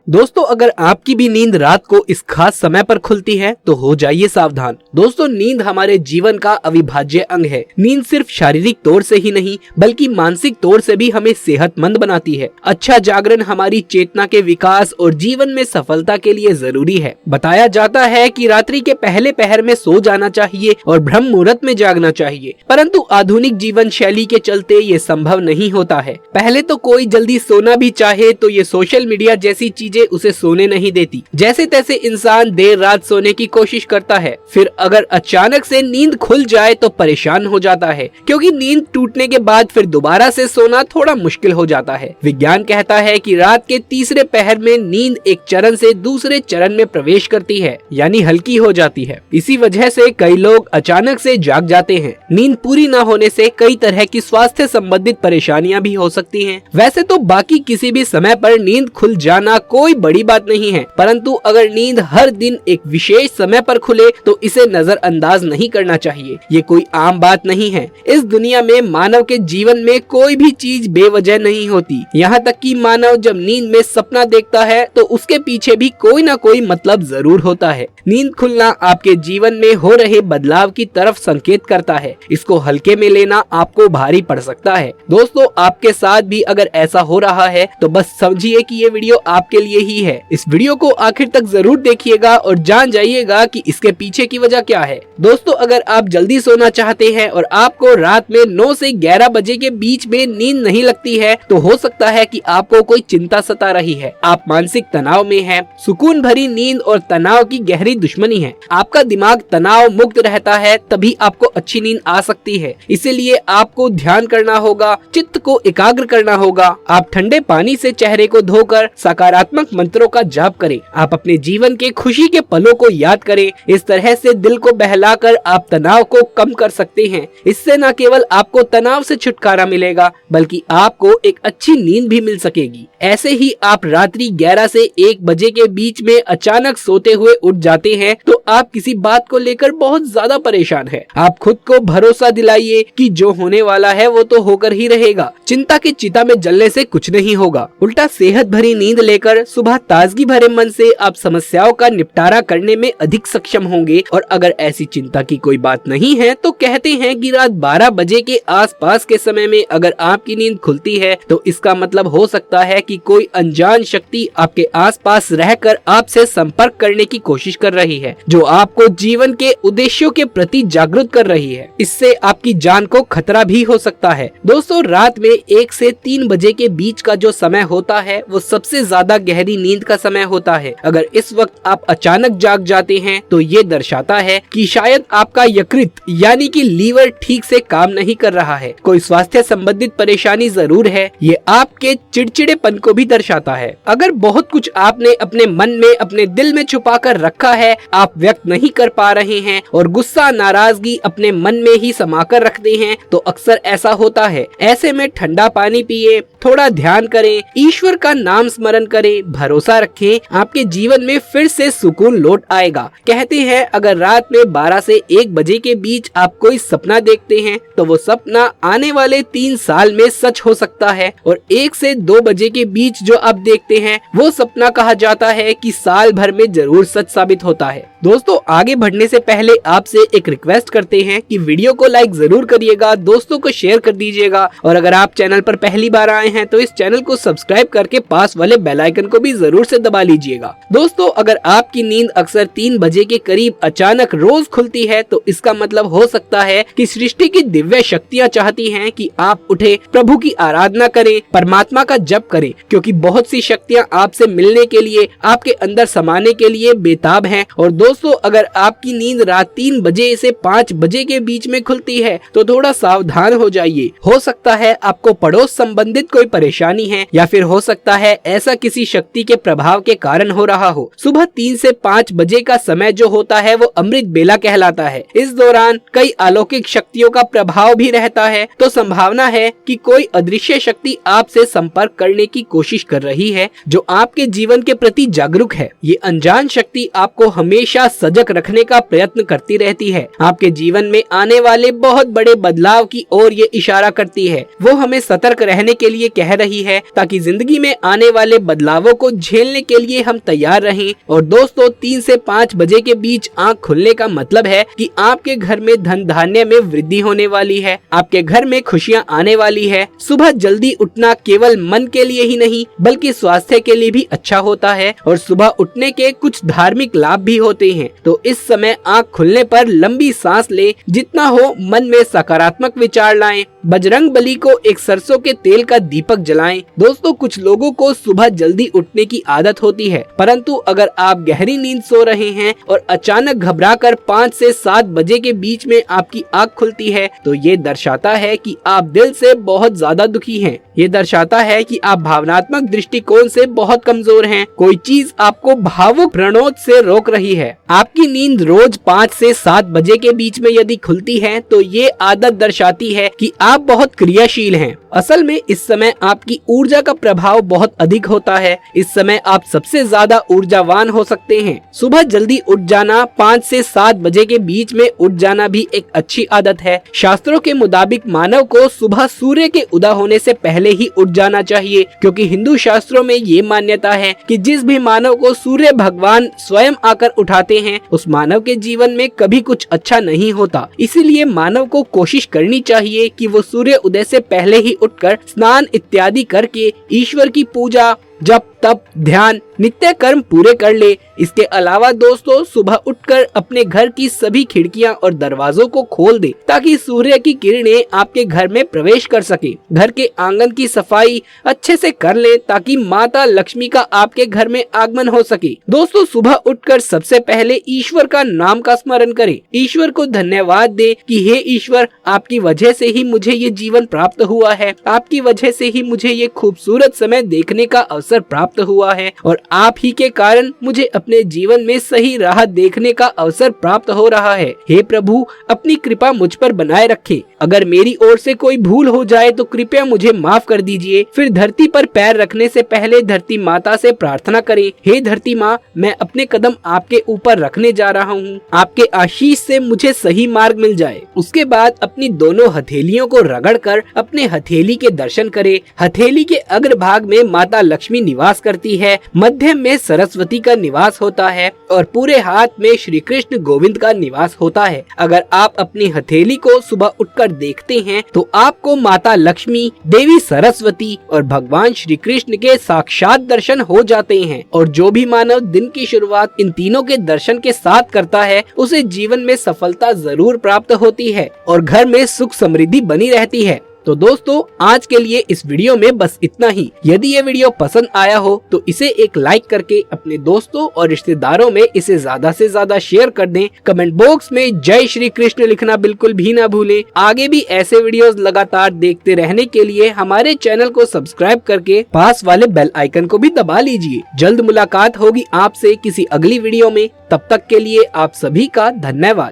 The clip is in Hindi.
दोस्तों, अगर आपकी भी नींद रात को इस खास समय पर खुलती है तो हो जाइए सावधान। दोस्तों, नींद हमारे जीवन का अविभाज्य अंग है। नींद सिर्फ शारीरिक तौर से ही नहीं बल्कि मानसिक तौर से भी हमें सेहतमंद बनाती है। अच्छा जागरण हमारी चेतना के विकास और जीवन में सफलता के लिए जरूरी है। बताया जाता है कि रात्रि के पहले पहर में सो जाना चाहिए और ब्रह्म मुहूर्त में जागना चाहिए, परंतु आधुनिक जीवन शैली के चलते ये संभव नहीं होता है। पहले तो कोई जल्दी सोना भी चाहे तो ये सोशल मीडिया जैसी चीजें उसे सोने नहीं देती। जैसे तैसे इंसान देर रात सोने की कोशिश करता है, फिर अगर अचानक से नींद खुल जाए तो परेशान हो जाता है, क्योंकि नींद टूटने के बाद फिर दोबारा से सोना थोड़ा मुश्किल हो जाता है। विज्ञान कहता है कि रात के तीसरे पहर में नींद एक चरण से दूसरे चरण में प्रवेश करती है, यानी हल्की हो जाती है। इसी वजह से कई लोग अचानक से जाग जाते हैं। नींद पूरी न होने से कई तरह की स्वास्थ्य संबंधित परेशानियां भी हो सकती हैं। वैसे तो बाकी किसी भी समय पर नींद खुल जाना कोई बड़ी बात नहीं है, परंतु अगर नींद हर दिन एक विशेष समय पर खुले तो इसे नजरअंदाज नहीं करना चाहिए। ये कोई आम बात नहीं है। इस दुनिया में मानव के जीवन में कोई भी चीज बेवजह नहीं होती। यहाँ तक कि मानव जब नींद में सपना देखता है तो उसके पीछे भी कोई ना कोई मतलब जरूर होता है। नींद खुलना आपके जीवन में हो रहे बदलाव की तरफ संकेत करता है। इसको हल्के में लेना आपको भारी पड़ सकता है। दोस्तों, आपके साथ भी अगर ऐसा हो रहा है तो बस समझिए कि ये वीडियो आपके लिए ही है। इस वीडियो को आखिर तक जरूर देखिएगा और जान जाइएगा कि इसके पीछे की वजह क्या है। दोस्तों, अगर आप जल्दी सोना चाहते हैं और आपको रात में 9 से 11 बजे के बीच में नींद नहीं लगती है तो हो सकता है कि आपको कोई चिंता सता रही है। आप मानसिक तनाव में हैं। सुकून भरी नींद और तनाव की गहरी दुश्मनी है। आपका दिमाग तनाव मुक्त रहता है तभी आपको अच्छी नींद आ सकती है। इसीलिए आपको ध्यान करना होगा, चित्त को एकाग्र करना होगा। आप ठंडे पानी से चेहरे को धोकर सकारात्मक मंत्रों का जाप करें। आप अपने जीवन के खुशी के पलों को याद करें। इस तरह से दिल को बहलाकर आप तनाव को कम कर सकते हैं। इससे न केवल आपको तनाव से छुटकारा मिलेगा बल्कि आपको एक अच्छी नींद भी मिल सकेगी। ऐसे ही आप रात्रि 11 से 1 बजे के बीच में अचानक सोते हुए उठ जाते हैं तो आप किसी बात को लेकर बहुत ज्यादा परेशान हैं। आप खुद को भरोसा दिलाइए कि जो होने वाला है वो तो होकर ही रहेगा। चिंता की चिता में जलने से कुछ नहीं होगा। उल्टा सेहत भरी नींद लेकर सुबह ताजगी भरे मन से आप समस्याओं का निपटारा करने में अधिक सक्षम होंगे। और अगर ऐसी चिंता की कोई बात नहीं है तो कहते हैं कि रात 12 बजे के आसपास के समय में अगर आपकी नींद खुलती है तो इसका मतलब हो सकता है कि कोई अनजान शक्ति आपके आसपास रहकर आपसे संपर्क करने की कोशिश कर रही है, जो आपको जीवन के उद्देश्यों के प्रति जागरूक कर रही है। इससे आपकी जान को खतरा भी हो सकता है। दोस्तों, रात में 1 से 3 बजे के बीच का जो समय होता है वो सबसे ज्यादा गहरी नींद का समय होता है। अगर इस वक्त आप अचानक जाग जाते हैं तो ये दर्शाता है कि शायद आपका यकृत यानी कि लीवर ठीक से काम नहीं कर रहा है। कोई स्वास्थ्य संबंधित परेशानी जरूर है। ये आपके चिड़चिड़ेपन को भी दर्शाता है। अगर बहुत कुछ आपने अपने मन में, अपने दिल में छुपा कर रखा है, आप व्यक्त नहीं कर पा रहे हैं और गुस्सा नाराजगी अपने मन में ही समा कर रखते हैं तो अक्सर ऐसा होता है। ऐसे में ठंडा पानी पिए, थोड़ा ध्यान करें, ईश्वर का नाम स्मरण करें, भरोसा रखें, आपके जीवन में फिर से सुकून लौट आएगा। कहते हैं अगर रात में 12 से 1 बजे के बीच आप कोई सपना देखते हैं तो वो सपना आने वाले 3 साल में सच हो सकता है और 1 से 2 बजे के बीच जो आप देखते हैं वो सपना कहा जाता है कि साल भर में जरूर सच साबित होता है। दोस्तों, आगे बढ़ने से पहले आपसे एक रिक्वेस्ट करते हैं कि वीडियो को लाइक जरूर करिएगा, दोस्तों को शेयर कर दीजिएगा और अगर आप चैनल पर पहली बार आए हैं तो इस चैनल को सब्सक्राइब करके पास वाले बेल आइकन को भी जरूर से दबा लीजिएगा। दोस्तों, अगर आपकी नींद अक्सर 3 बजे के करीब अचानक रोज खुलती है तो इसका मतलब हो सकता है कि सृष्टि की दिव्य शक्तियाँ चाहती हैं कि आप उठे, प्रभु की आराधना करें, परमात्मा का जप करें, क्योंकि बहुत सी शक्तियाँ आपसे मिलने के लिए, आपके अंदर समाने के लिए बेताब हैं। और दोस्तों, अगर आपकी नींद रात 3 बजे से 5 बजे के बीच में खुलती है तो थोड़ा सावधान हो जाइए। हो सकता है आपको पड़ोस संबंधित कोई परेशानी है या फिर हो सकता है ऐसा किसी शक्ति के प्रभाव के कारण हो रहा हो। सुबह 3 से 5 बजे का समय जो होता है वो अमृत बेला कहलाता है। इस दौरान कई अलौकिक शक्तियों का प्रभाव भी रहता है, तो संभावना है कि कोई अदृश्य शक्ति आपसे संपर्क करने की कोशिश कर रही है जो आपके जीवन के प्रति जागरूक है। ये अनजान शक्ति आपको हमेशा सजग रखने का प्रयत्न करती रहती है। आपके जीवन में आने वाले बहुत बड़े बदलाव की ओर ये इशारा करती है। वो हमें सतर्क रहने के लिए कह रही है ताकि जिंदगी में आने वाले बदलावों सुबहों को झेलने के लिए हम तैयार रहें। और दोस्तों 3 से 5 बजे के बीच आँख खुलने का मतलब है कि आपके घर में धन धान्य में वृद्धि होने वाली है, आपके घर में खुशियाँ आने वाली है। सुबह जल्दी उठना केवल मन के लिए ही नहीं बल्कि स्वास्थ्य के लिए भी अच्छा होता है और सुबह उठने के कुछ धार्मिक लाभ भी होते हैं। तो इस समय आँख खुलने पर लंबी सांस ले, जितना हो मन में सकारात्मक विचार लाएं, बजरंग बली को एक सरसों के तेल का दीपक जलाएं। दोस्तों कुछ लोगों को सुबह जल्दी उठने की आदत होती है, परंतु अगर आप गहरी नींद सो रहे हैं और अचानक घबराकर 5 से 7 बजे के बीच में आपकी आँख खुलती है तो ये दर्शाता है कि आप दिल से बहुत ज्यादा दुखी हैं। ये दर्शाता है कि आप भावनात्मक दृष्टिकोण से बहुत कमजोर हैं। कोई चीज आपको भावुक प्रणोद से रोक रही है। आपकी नींद रोज 5 से 7 बजे के बीच में यदि खुलती है तो ये आदत दर्शाती है कि आप बहुत क्रियाशील हैं। असल में इस समय आपकी ऊर्जा का प्रभाव बहुत अधिक होता है। इस समय आप सबसे ज्यादा ऊर्जावान हो सकते हैं। सुबह जल्दी उठ जाना, 5 से 7 बजे के बीच में उठ जाना भी एक अच्छी आदत है। शास्त्रों के मुताबिक मानव को सुबह सूर्य के उदय होने से पहले ही उठ जाना चाहिए, क्योंकि हिंदू शास्त्रों में ये मान्यता है कि जिस भी मानव को सूर्य भगवान स्वयं आकर उठाते हैं उस मानव के जीवन में कभी कुछ अच्छा नहीं होता। इसीलिए मानव को कोशिश करनी चाहिए कि वो सूर्य उदय से पहले ही उठकर स्नान इत्यादि करके ईश्वर की पूजा, जप, तप, ध्यान, नित्य कर्म पूरे कर ले। इसके अलावा दोस्तों सुबह उठकर अपने घर की सभी खिड़कियां और दरवाजों को खोल दे ताकि सूर्य की किरणें आपके घर में प्रवेश कर सके। घर के आंगन की सफाई अच्छे से कर ले ताकि माता लक्ष्मी का आपके घर में आगमन हो सके। दोस्तों सुबह उठकर सबसे पहले ईश्वर का नाम का स्मरण करें। ईश्वर को धन्यवाद दे कि हे ईश्वर, आपकी वजह से ही मुझे ये जीवन प्राप्त हुआ है, आपकी वजह से ही मुझे ये खूबसूरत समय देखने का अवसर प्राप्त हुआ है और आप ही के कारण मुझे अपने जीवन में सही राह देखने का अवसर प्राप्त हो रहा है। हे प्रभु, अपनी कृपा मुझ पर बनाए रखें। अगर मेरी ओर से कोई भूल हो जाए तो कृपया मुझे माफ कर दीजिए। फिर धरती पर पैर रखने से पहले धरती माता से प्रार्थना करें, हे धरती माँ, मैं अपने कदम आपके ऊपर रखने जा रहा हूँ, आपके आशीष से मुझे सही मार्ग मिल जाए। उसके बाद अपनी दोनों हथेलियों को रगड़कर अपने हथेली के दर्शन करें। हथेली के अग्रभाग में माता लक्ष्मी निवास करती है, मध्य में सरस्वती का निवास होता है और पूरे हाथ में श्री कृष्ण गोविंद का निवास होता है। अगर आप अपनी हथेली को सुबह उठकर देखते हैं तो आपको माता लक्ष्मी, देवी सरस्वती और भगवान श्री कृष्ण के साक्षात दर्शन हो जाते हैं। और जो भी मानव दिन की शुरुआत इन तीनों के दर्शन के साथ करता है उसे जीवन में सफलता जरूर प्राप्त होती है और घर में सुख समृद्धि बनी रहती है। तो दोस्तों आज के लिए इस वीडियो में बस इतना ही। यदि ये वीडियो पसंद आया हो तो इसे एक लाइक करके अपने दोस्तों और रिश्तेदारों में इसे ज्यादा से ज्यादा शेयर कर दें। कमेंट बॉक्स में जय श्री कृष्ण लिखना बिल्कुल भी ना भूलें। आगे भी ऐसे वीडियोस लगातार देखते रहने के लिए हमारे चैनल को सब्सक्राइब करके पास वाले बेल आइकन को भी दबा लीजिए। जल्द मुलाकात होगी आपसे किसी अगली वीडियो में। तब तक के लिए आप सभी का धन्यवाद।